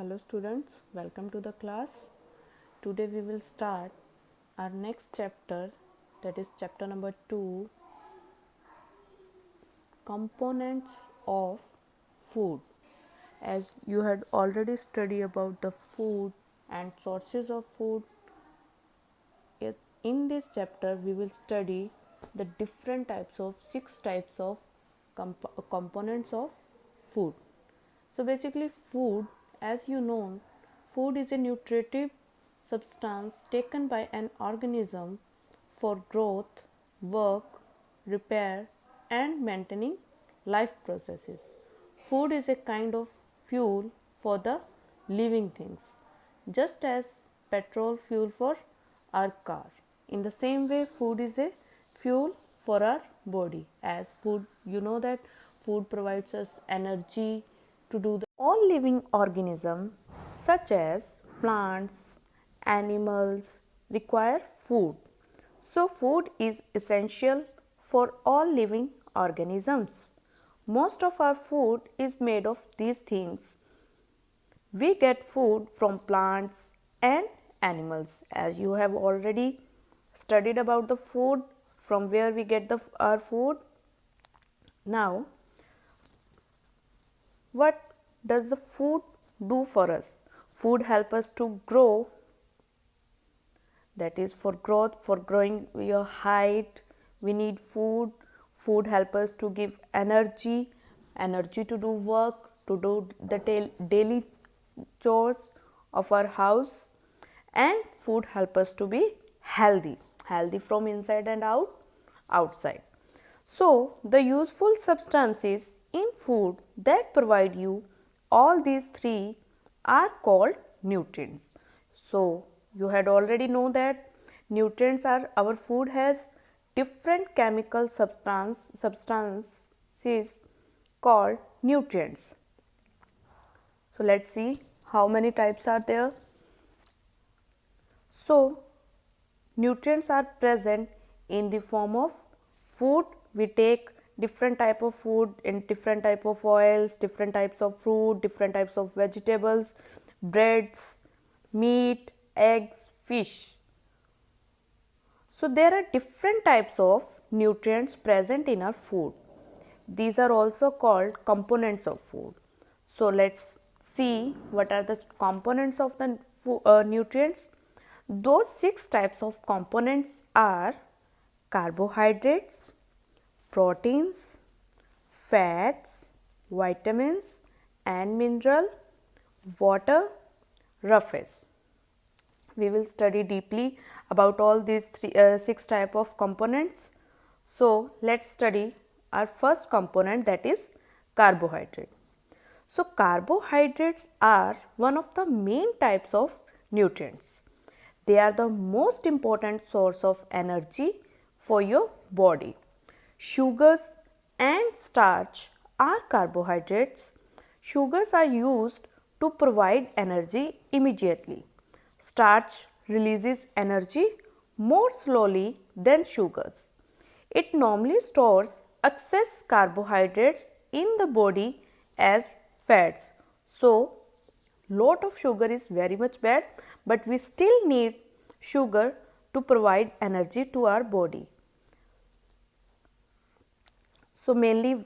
Hello students, welcome to the class. Today we will start our next chapter, that is chapter number 2, components of food. As you had already studied about the food and sources of food, in this chapter we will study the different types of 6 types of components of food. So basically food, as you know, food is a nutritive substance taken by an organism for growth, work, repair and maintaining life processes. Food is a kind of fuel for the living things, just as petrol fuel for our car. In the same way, food is a fuel for our body. As food, you know that food provides us energy to do the all living organisms such as plants, animals require food. So food is essential for all living organisms. Most of our food is made of these things. We get food from plants and animals. As you have already studied about the food, from where we get our food. Now, what does the food do for us? Food help us to grow, that is for growth, for growing your height we need food. Food help us to give energy to do work, to do the daily chores of our house, and food help us to be healthy from inside and outside. So the useful substances in food that provide you all these three are called nutrients. So you had already know that nutrients are, our food has different chemical substances called nutrients. So let's see how many types are there. So nutrients are present in the form of food. We take different type of food in different type of oils, different types of fruit, different types of vegetables, breads, meat, eggs, fish. So there are different types of nutrients present in our food. These are also called components of food. So let's see what are the components of the nutrients. Those 6 types of components are carbohydrates, proteins, fats, vitamins and mineral, water, roughes. We will study deeply about all these 6 type of components. So let's study our first component, that is carbohydrate. So carbohydrates are one of the main types of nutrients. They are the most important source of energy for your body. Sugars and starch are carbohydrates. Sugars are used to provide energy immediately. Starch releases energy more slowly than sugars. It normally stores excess carbohydrates in the body as fats. So, lot of sugar is very much bad, but we still need sugar to provide energy to our body. So mainly,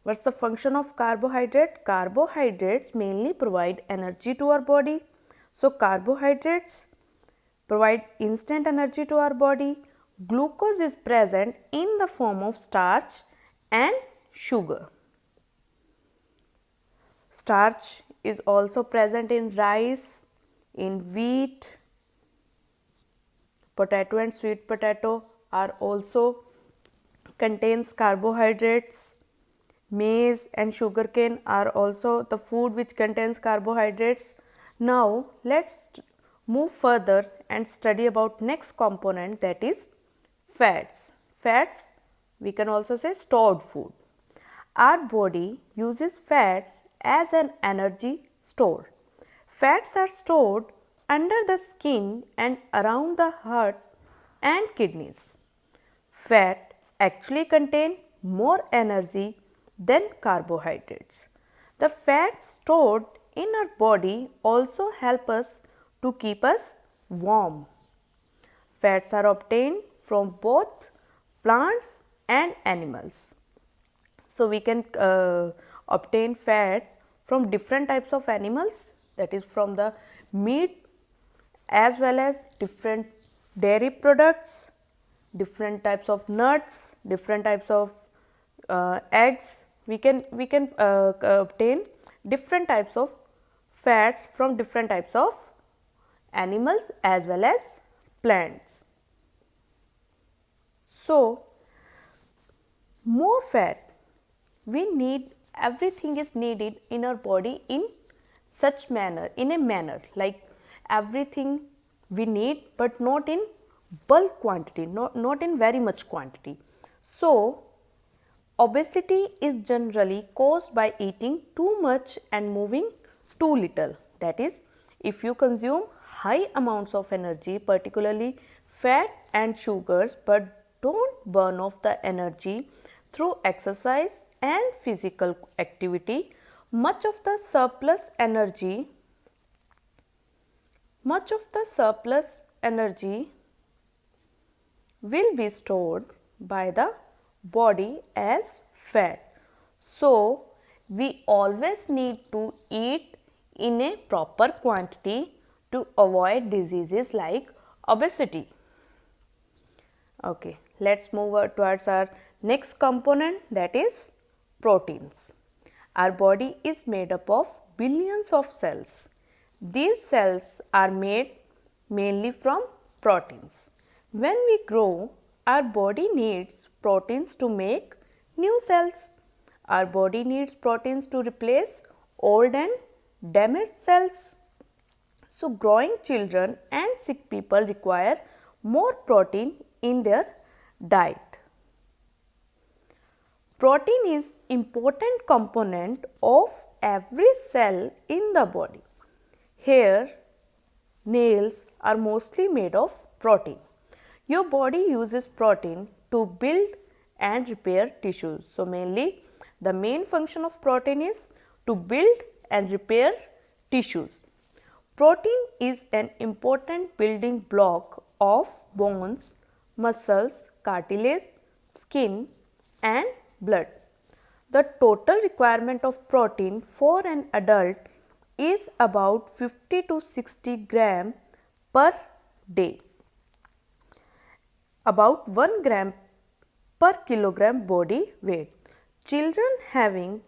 what's the function of carbohydrate? Carbohydrates mainly provide energy to our body. So carbohydrates provide instant energy to our body. Glucose is present in the form of starch and sugar. Starch is also present in rice, in wheat. Potato and sweet potato are also contains carbohydrates. Maize and sugarcane are also the food which contains carbohydrates. Now let's move further and study about next component, that is fats. Fats, we can also say stored food. Our body uses fats as an energy store. Fats are stored under the skin and around the heart and kidneys. Fat actually contain more energy than carbohydrates. The fats stored in our body also help us to keep us warm. Fats are obtained from both plants and animals. So we can obtain fats from different types of animals, that is from the meat as well as different dairy products, different types of nuts, different types of eggs. We can obtain different types of fats from different types of animals as well as plants. So, more fat we need, everything is needed in our body in such manner, in a manner like everything we need but not in bulk quantity, not in very much quantity. So, obesity is generally caused by eating too much and moving too little. That is, if you consume high amounts of energy, particularly fat and sugars, but don't burn off the energy through exercise and physical activity, much of the surplus energy will be stored by the body as fat. So, we always need to eat in a proper quantity to avoid diseases like obesity. Okay, let's move towards our next component, that is proteins. Our body is made up of billions of cells. These cells are made mainly from proteins. When we grow, our body needs proteins to make new cells. Our body needs proteins to replace old and damaged cells. So, growing children and sick people require more protein in their diet. Protein is important component of every cell in the body. Hair, nails are mostly made of protein. Your body uses protein to build and repair tissues. So, mainly the main function of protein is to build and repair tissues. Protein is an important building block of bones, muscles, cartilage, skin and blood. The total requirement of protein for an adult is about 50 to 60 gram per day, about 1 gram per kilogram body weight. Children having,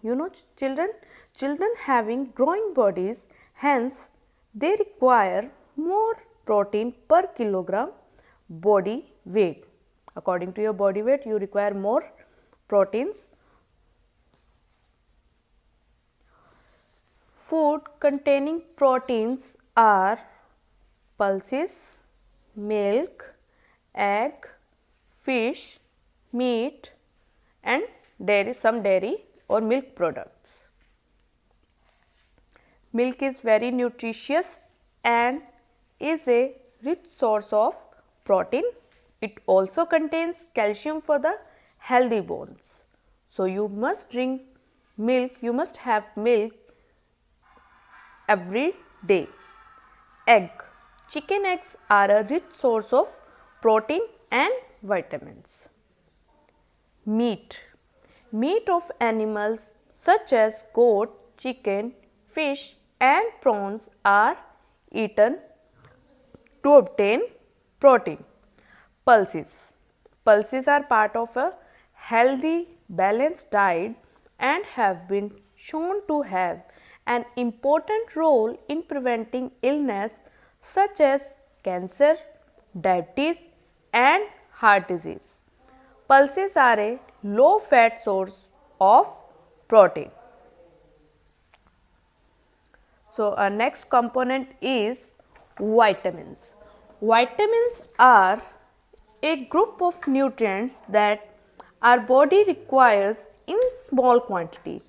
children having growing bodies, hence they require more protein per kilogram body weight. According to your body weight, you require more proteins. Food containing proteins are pulses, milk, egg, fish, meat and some dairy or milk products. Milk is very nutritious and is a rich source of protein. It also contains calcium for the healthy bones. So, you must drink milk, you must have milk every day. Egg. Chicken eggs are a rich source of protein and vitamins. Meat. Meat of animals such as goat, chicken, fish and prawns are eaten to obtain protein. Pulses. Pulses are part of a healthy, balanced diet and have been shown to have an important role in preventing illness such as cancer, diabetes and heart disease. Pulses are a low fat source of protein. So, our next component is vitamins. Vitamins are a group of nutrients that our body requires in small quantity.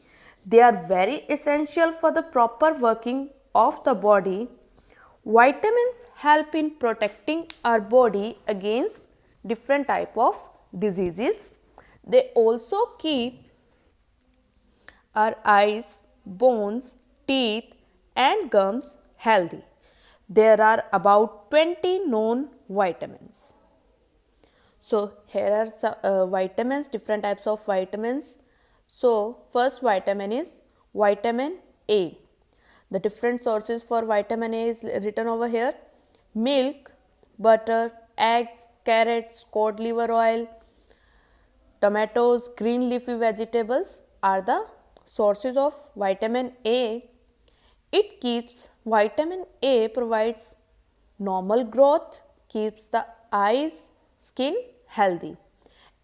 They are very essential for the proper working of the body. Vitamins help in protecting our body against different type of diseases. They also keep our eyes, bones, teeth and gums healthy. There are about 20 known vitamins. So, here are some vitamins, different types of vitamins. So, first vitamin is vitamin A. The different sources for vitamin A is written over here: milk, butter, eggs, carrots, cod liver oil, tomatoes, green leafy vegetables are the sources of vitamin A. It keeps vitamin A provides normal growth, keeps the eyes, skin healthy.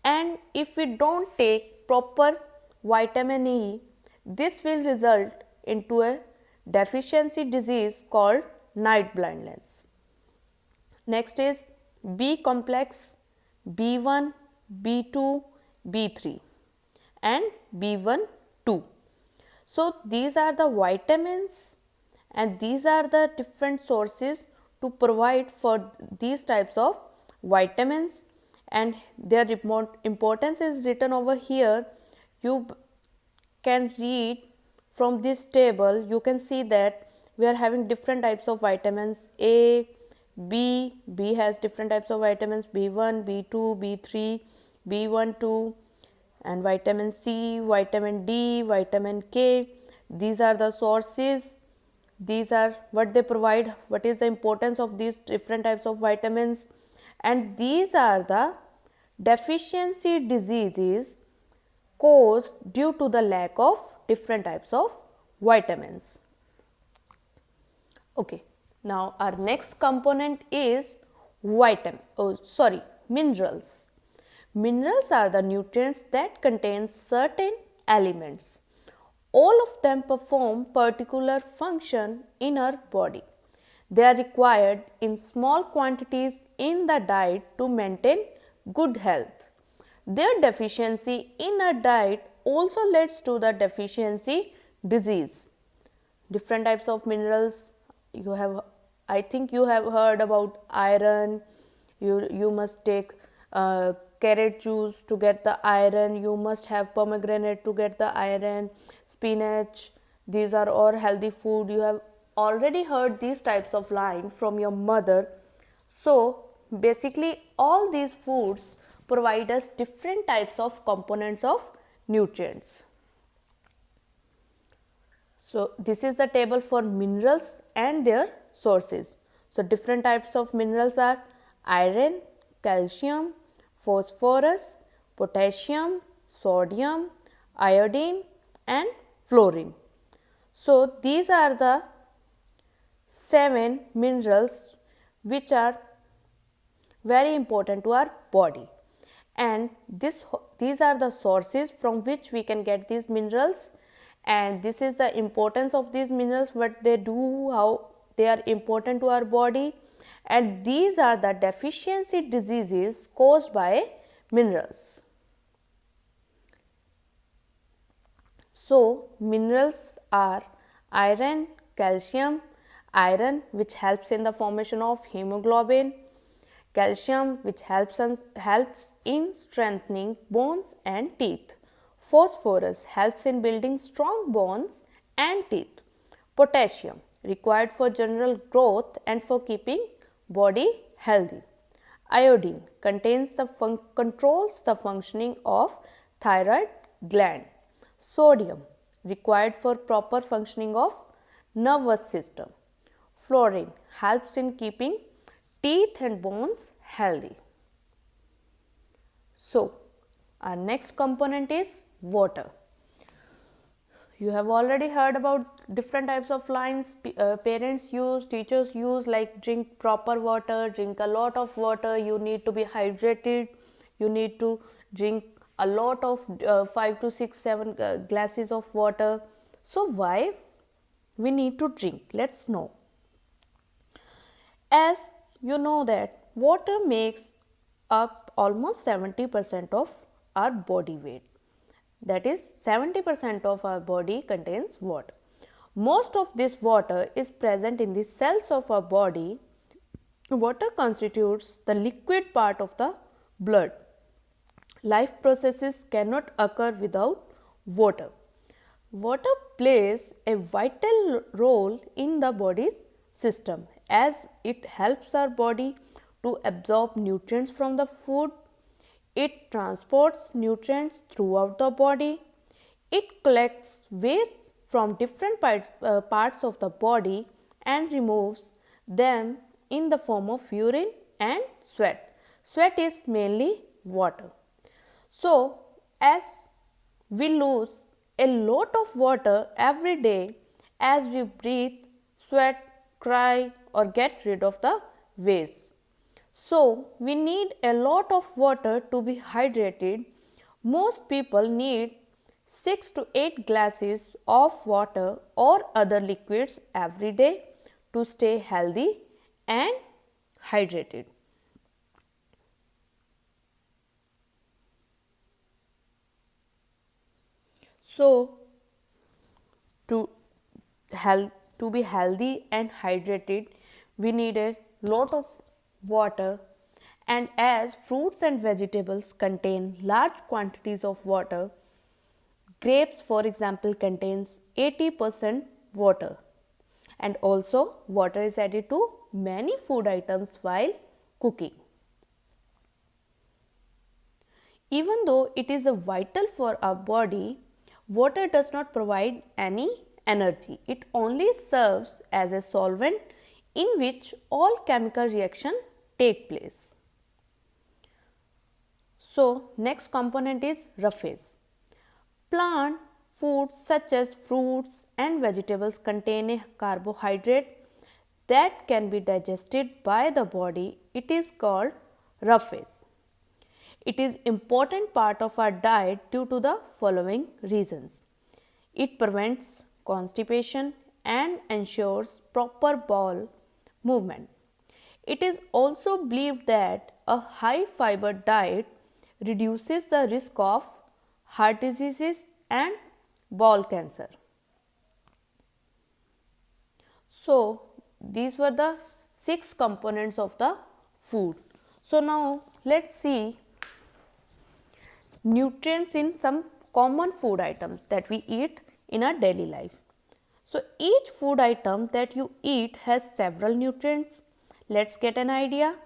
And if we don't take proper vitamin E, this will result into a deficiency disease called night blindness. Next is B complex, B1, B2, B3 and B1, 2. So, these are the vitamins and these are the different sources to provide for these types of vitamins, and their importance is written over here. You can read from this table, you can see that we are having different types of vitamins A, B has different types of vitamins B1, B2, B3, B1, 2 and vitamin C, vitamin D, vitamin K. These are the sources, these are what they provide, what is the importance of these different types of vitamins, and these are the deficiency diseases caused due to the lack of different types of vitamins. Okay, now our next component is minerals. Minerals are the nutrients that contain certain elements. All of them perform particular function in our body. They are required in small quantities in the diet to maintain good health. Their deficiency in a diet also leads to the deficiency disease. Different types of minerals you have, I think you have heard about iron. You must take carrot juice to get the iron, you must have pomegranate to get the iron, spinach, these are all healthy food. You have already heard these types of line from your mother. So basically all these foods provide us different types of components of nutrients. So this is the table for minerals and their sources. So different types of minerals are iron, calcium, phosphorus, potassium, sodium, iodine and fluorine. So these are the 7 minerals which are very important to our body, and these are the sources from which we can get these minerals, and this is the importance of these minerals, what they do, how they are important to our body, and these are the deficiency diseases caused by minerals. So minerals are iron, calcium, iron which helps in the formation of hemoglobin, calcium which helps in strengthening bones and teeth, phosphorus helps in building strong bones and teeth, potassium required for general growth and for keeping body healthy, iodine contains controls the functioning of thyroid gland, sodium required for proper functioning of nervous system, fluorine helps in keeping teeth and bones healthy. So our next component is water. You have already heard about different types of lines parents use, teachers use, like drink proper water, drink a lot of water, you need to be hydrated, you need to drink a lot of 5 to 6, 7 glasses of water. So why we need to drink? Let's know. As you know that water makes up almost 70% of our body weight. That is 70% of our body contains water. Most of this water is present in the cells of our body. Water constitutes the liquid part of the blood. Life processes cannot occur without water. Water plays a vital role in the body's system as it helps our body to absorb nutrients from the food. It transports nutrients throughout the body. It collects waste from different parts of the body and removes them in the form of urine and sweat. Sweat is mainly water. So, as we lose a lot of water every day as we breathe, sweat, cry, or get rid of the waste. So, we need a lot of water to be hydrated. Most people need 6 to 8 glasses of water or other liquids every day to stay healthy and hydrated. So, to to be healthy and hydrated, we need a lot of water, and as fruits and vegetables contain large quantities of water, grapes for example contains 80% water, and also water is added to many food items while cooking. Even though it is a vital for our body, water does not provide any energy. It only serves as a solvent in which all chemical reaction take place. So, next component is roughage. Plant foods such as fruits and vegetables contain a carbohydrate that can be digested by the body. It is called roughage. It is important part of our diet due to the following reasons. It prevents constipation and ensures proper bowel movement. It is also believed that a high fiber diet reduces the risk of heart diseases and bowel cancer. So, these were the 6 components of the food. So, now let us see nutrients in some common food items that we eat in our daily life. So, each food item that you eat has several nutrients. Let's get an idea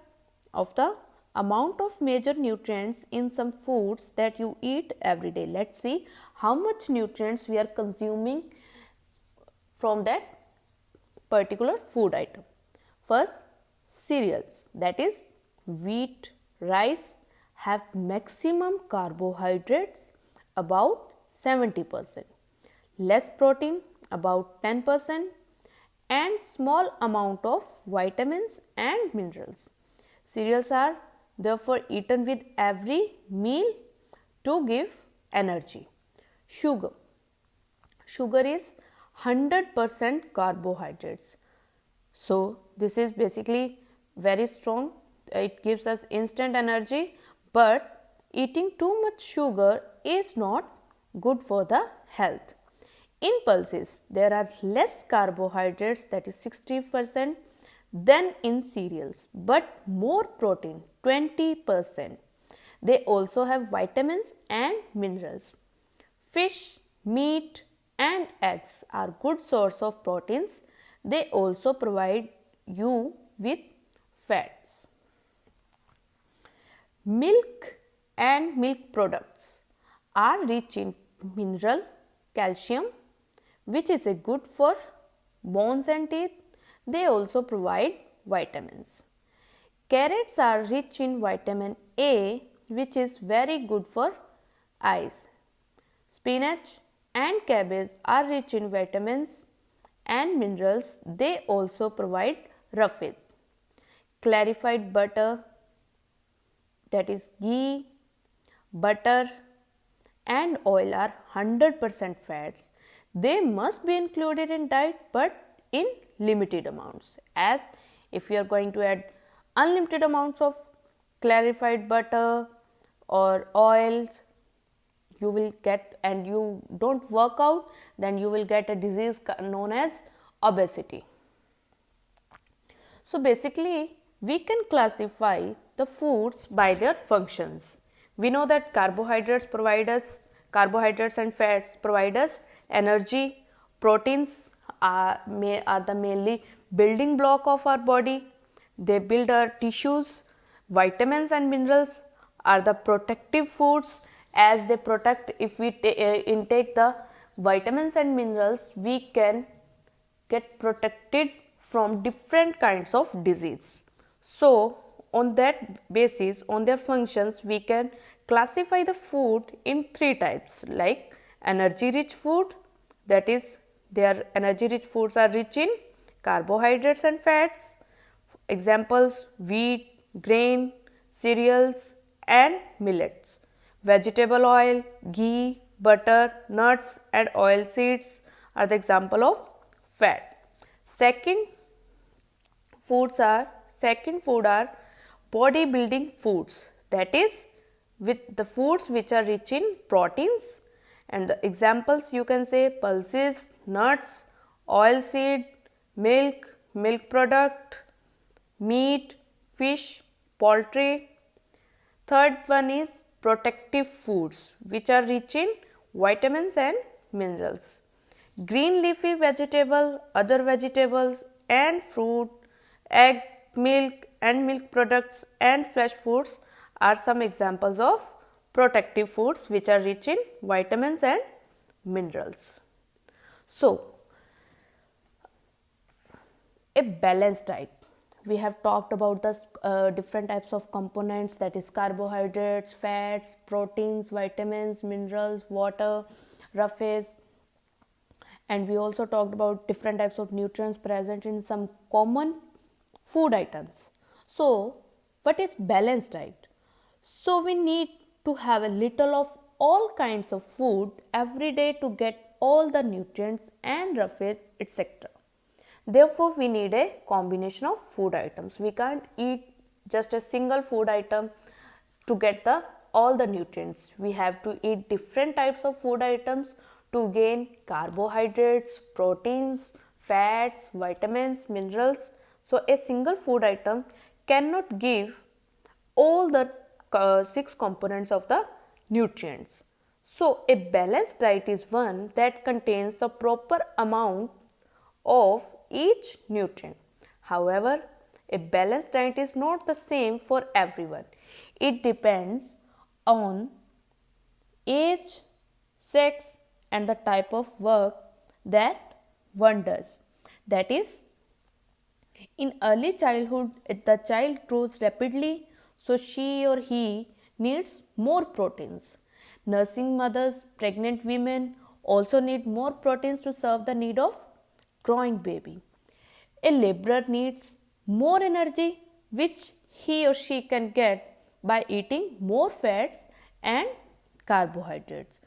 of the amount of major nutrients in some foods that you eat every day. Let's see how much nutrients we are consuming from that particular food item. First, cereals, that is wheat, rice, have maximum carbohydrates about 70%, less protein about 10%, and small amount of vitamins and minerals. Cereals are therefore eaten with every meal to give energy. Sugar. Sugar is 100% carbohydrates. So, this is basically very strong. It gives us instant energy, but eating too much sugar is not good for the health. In pulses, there are less carbohydrates, that is 60%, than in cereals, but more protein, 20%. They also have vitamins and minerals. Fish, meat and eggs are good source of proteins. They also provide you with fats. Milk and milk products are rich in mineral, calcium, which is a good for bones and teeth. They also provide vitamins. Carrots are rich in vitamin A, which is very good for eyes. Spinach and cabbage are rich in vitamins and minerals. They also provide roughage. Clarified butter, that is ghee, butter and oil are 100% fats. They must be included in diet, but in limited amounts, as if you are going to add unlimited amounts of clarified butter or oils, you will get, and you don't work out, then you will get a disease known as obesity. So, basically we can classify the foods by their functions. We know that carbohydrates provide us Carbohydrates and fats provide us energy. Proteins are the mainly building block of our body. They build our tissues. Vitamins and minerals are the protective foods, as they protect. If we intake the vitamins and minerals, we can get protected from different kinds of disease. So on that basis, on their functions, we can classify the food in three types, like energy rich food, that is their energy rich foods are rich in carbohydrates and fats. Examples: wheat, grain, cereals and millets. Vegetable oil, ghee, butter, nuts and oil seeds are the example of fat. Second second food are body building foods, that is with the foods which are rich in proteins, and the examples you can say pulses, nuts, oil seed, milk product, meat, fish, poultry. Third one is protective foods which are rich in vitamins and minerals. Green leafy vegetable, other vegetables and fruit, egg, milk and milk products and fresh foods are some examples of protective foods which are rich in vitamins and minerals. So, a balanced diet. We have talked about the different types of components, that is carbohydrates, fats, proteins, vitamins, minerals, water, roughage, and we also talked about different types of nutrients present in some common food items. So what is balanced diet? So we need to have a little of all kinds of food every day to get all the nutrients and roughage, etc. Therefore, we need a combination of food items. We can't eat just a single food item to get all the nutrients. We have to eat different types of food items to gain carbohydrates, proteins, fats, vitamins, minerals. So, a single food item cannot give all the 6 components of the nutrients. So, a balanced diet is one that contains the proper amount of each nutrient. However, a balanced diet is not the same for everyone. It depends on age, sex and the type of work that one does. That is, in early childhood, the child grows rapidly, so she or he needs more proteins. Nursing mothers, pregnant women also need more proteins to serve the need of growing baby. A laborer needs more energy, which he or she can get by eating more fats and carbohydrates.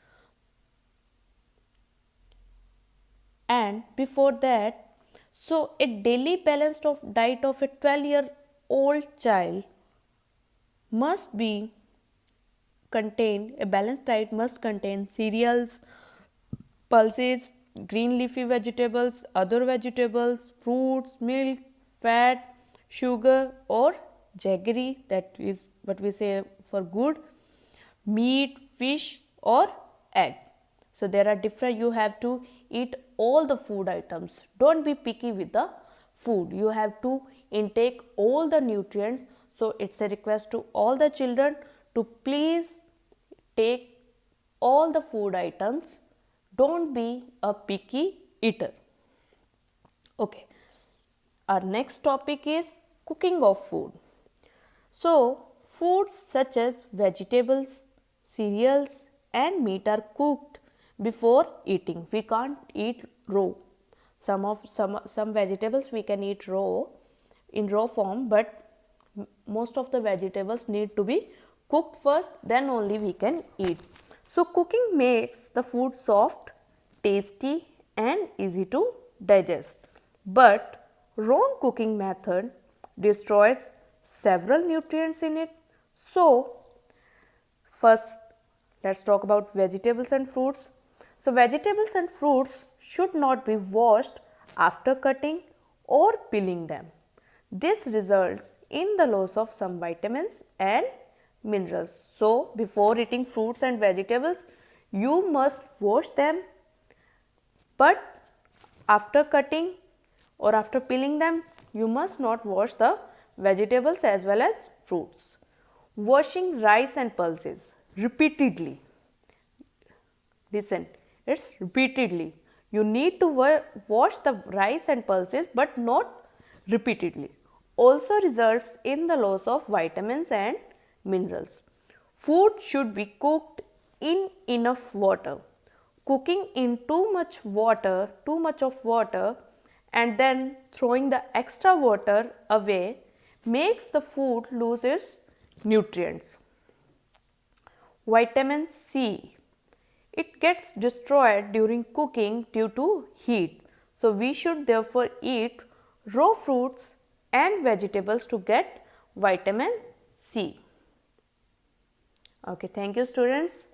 And before that, so a daily balanced diet of a 12-year-old child must be contain a balanced diet must contain cereals, pulses, green leafy vegetables, other vegetables, fruits, milk, fat, sugar or jaggery, that is what we say for good, meat, fish or egg. So there are different, you have to eat all the food items. Don't be picky with the food. You have to intake all the nutrients. So it's a request to all the children to please take all the food items. Don't be a picky eater. Okay. Our next topic is cooking of food. So foods such as vegetables, cereals and meat are cooked before eating. We can't eat raw. Some vegetables we can eat raw in raw form, but most of the vegetables need to be cooked first, then only we can eat. So cooking makes the food soft, tasty and easy to digest. But wrong cooking method destroys several nutrients in it. So first let's talk about vegetables and fruits. So vegetables and fruits should not be washed after cutting or peeling them. This results in the loss of some vitamins and minerals. So before eating fruits and vegetables, you must wash them, but after cutting or after peeling them, you must not wash the vegetables as well as fruits. Washing rice and pulses repeatedly. Listen, it's repeatedly. You need to wash the rice and pulses but not repeatedly. Also results in the loss of vitamins and minerals. Food should be cooked in enough water. Cooking in too much of water and then throwing the extra water away makes the food lose its nutrients. Vitamin C, it gets destroyed during cooking due to heat. So we should therefore eat raw fruits and vegetables to get vitamin C. Okay, thank you students.